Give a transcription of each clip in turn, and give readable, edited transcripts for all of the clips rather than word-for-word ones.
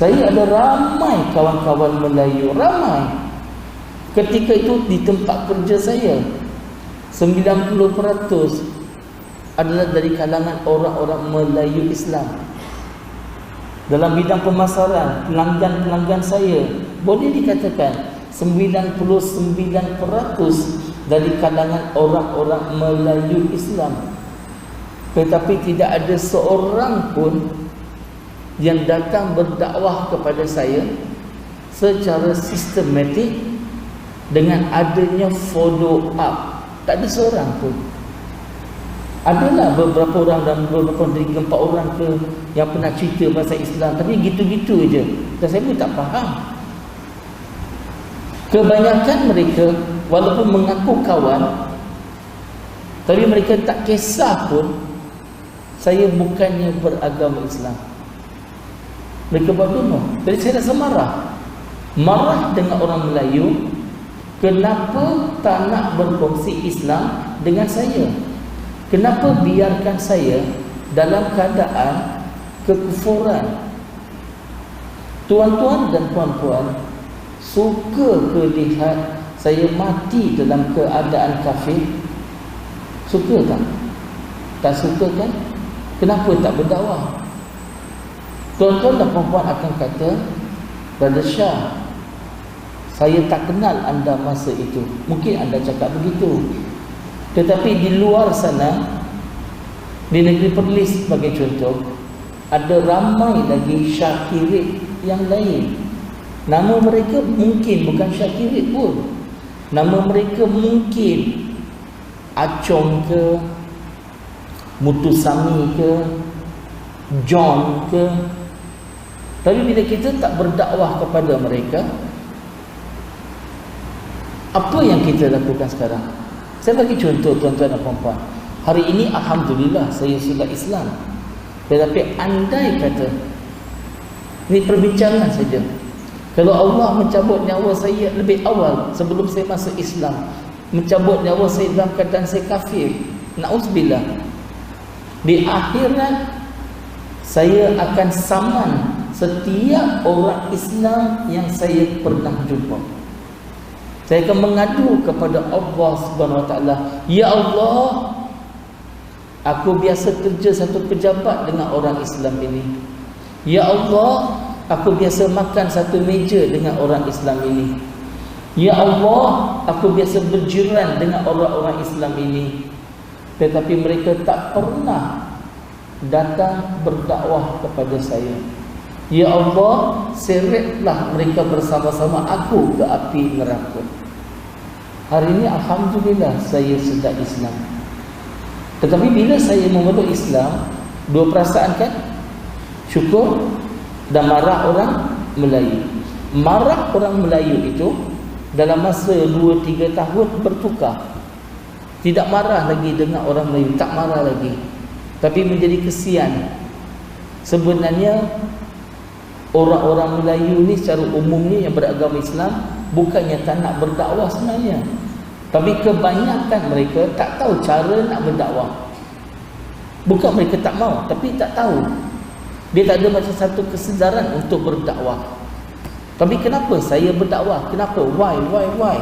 Saya ada ramai kawan-kawan Melayu, ramai. Ketika itu di tempat kerja saya 90% adalah dari kalangan orang-orang Melayu Islam. Dalam bidang pemasaran, pelanggan-pelanggan saya boleh dikatakan 99% dari kalangan orang-orang Melayu Islam. Tetapi tidak ada seorang pun yang datang berdakwah kepada saya secara sistematik dengan adanya follow up. Tak ada seorang pun. Adalah beberapa orang dan beberapa dari 4 orang ke yang pernah cerita pasal Islam, tapi gitu-gitu je. Dan saya pun tak faham. Kebanyakan mereka walaupun mengaku kawan, tapi mereka tak kisah pun saya bukannya beragama Islam. Mereka buat dulu. Jadi saya rasa marah dengan orang Melayu. Kenapa tak nak berkongsi Islam dengan saya? Kenapa biarkan saya dalam keadaan kekufuran? Tuan-tuan dan puan-puan, suka ke lihat saya mati dalam keadaan kafir? Suka tak? Tak suka kan? Kenapa tak berdakwah? Tuan-tuan dan puan-puan akan kata, Brother Shah, saya tak kenal anda masa itu. Mungkin anda cakap begitu. Tetapi di luar sana, di negeri Perlis sebagai contoh, ada ramai lagi syakirik yang lain. Nama mereka mungkin bukan syakirik pun. Nama mereka mungkin Acong ke, Mutusami ke, John ke. Tapi bila kita tak berdakwah kepada mereka, apa yang kita lakukan sekarang? Saya bagi contoh tuan-tuan dan puan-puan. Hari ini alhamdulillah saya sudah Islam. Tetapi andai kata, ini perbincangan saja, kalau Allah mencabut nyawa saya lebih awal sebelum saya masuk Islam, mencabut nyawa saya dalam keadaan saya kafir, na'udzubillah, di akhirat saya akan saman setiap orang Islam yang saya pernah jumpa. Saya akan mengadu kepada Allah Subhanahu Wa Taala, ya Allah, aku biasa kerja satu pejabat dengan orang Islam ini. Ya Allah, aku biasa makan satu meja dengan orang Islam ini. Ya Allah, aku biasa berjiran dengan orang-orang Islam ini. Tetapi mereka tak pernah datang berdakwah kepada saya. Ya Allah, seretlah mereka bersama-sama aku ke api neraka. Hari ini alhamdulillah saya sudah Islam. Tetapi bila saya memeluk Islam, dua perasaan kan? Syukur dan marah orang Melayu. Marah orang Melayu itu dalam masa 2-3 tahun bertukar. Tidak marah lagi dengan orang Melayu, tak marah lagi. Tapi menjadi kesian. Sebenarnya orang-orang Melayu ni secara umumnya yang beragama Islam bukannya tak nak berdakwah sebenarnya, tapi kebanyakan mereka tak tahu cara nak berdakwah. Bukan mereka tak mau, tapi tak tahu. Dia tak ada macam satu kesedaran untuk berdakwah. Tapi kenapa saya berdakwah? Kenapa? Why?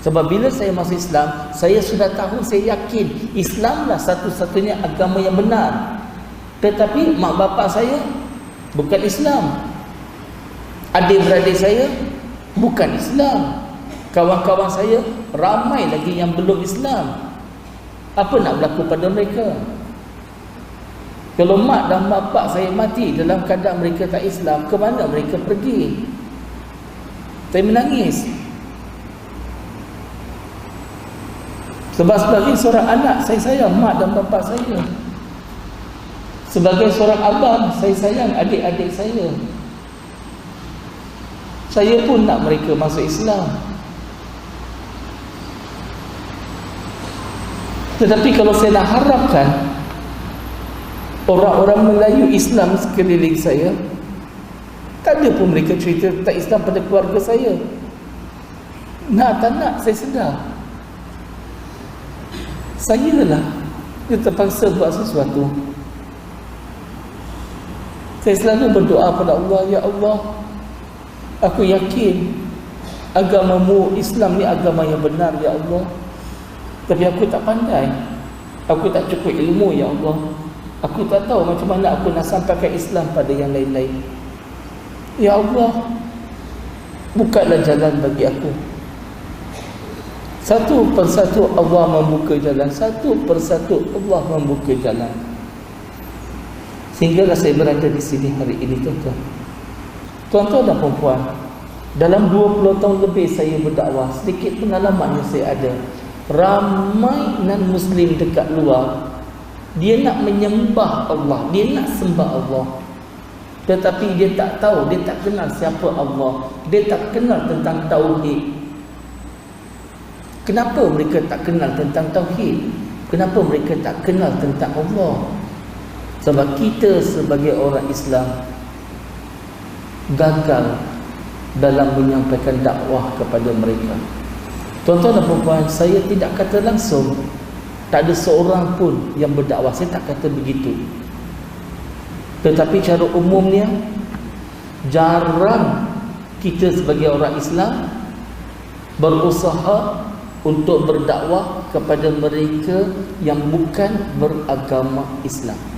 Sebab bila saya masuk Islam, saya sudah tahu, saya yakin Islamlah satu-satunya agama yang benar. Tetapi mak bapak saya bukan Islam, adik-beradik saya bukan Islam, kawan-kawan saya ramai lagi yang belum Islam. Apa nak berlaku pada mereka? Kalau mak dan bapak saya mati dalam keadaan mereka tak Islam, ke mana mereka pergi? Saya menangis. Sebab sebagai seorang anak, saya sayang mak dan bapak saya. Sebagai seorang abang, saya sayang adik-adik saya. Saya pun nak mereka masuk Islam. Tetapi kalau saya nak harapkan orang-orang Melayu Islam sekeliling saya, tak ada pun mereka cerita tentang Islam pada keluarga saya. Nak tak nak, saya sedar saya lah dia terpaksa buat sesuatu. Saya selalu berdoa pada Allah, ya Allah, aku yakin agamamu Islam ni agama yang benar ya Allah. Tapi aku tak pandai, aku tak cukup ilmu ya Allah. Aku tak tahu macam mana aku nak sampaikan Islam pada yang lain-lain. Ya Allah, bukalah jalan bagi aku. Satu persatu Allah membuka jalan, satu persatu Allah membuka jalan. Sehinggalah saya berada di sini hari ini, tuan-tuan. Tuan-tuan dan puan-puan, dalam 20 tahun lebih saya berdakwah, sedikit pengalaman yang saya ada. Ramai non-Muslim dekat luar, dia nak menyembah Allah, dia nak sembah Allah, tetapi dia tak tahu, dia tak kenal siapa Allah, dia tak kenal tentang tauhid. Kenapa mereka tak kenal tentang tauhid? Kenapa mereka tak kenal tentang Allah? Sebab kita sebagai orang Islam gagal dalam menyampaikan dakwah kepada mereka. Tuan-tuan dan puan-puan, saya tidak kata langsung, tak ada seorang pun yang berdakwah, saya tak kata begitu. Tetapi cara umumnya, jarang kita sebagai orang Islam berusaha untuk berdakwah kepada mereka yang bukan beragama Islam.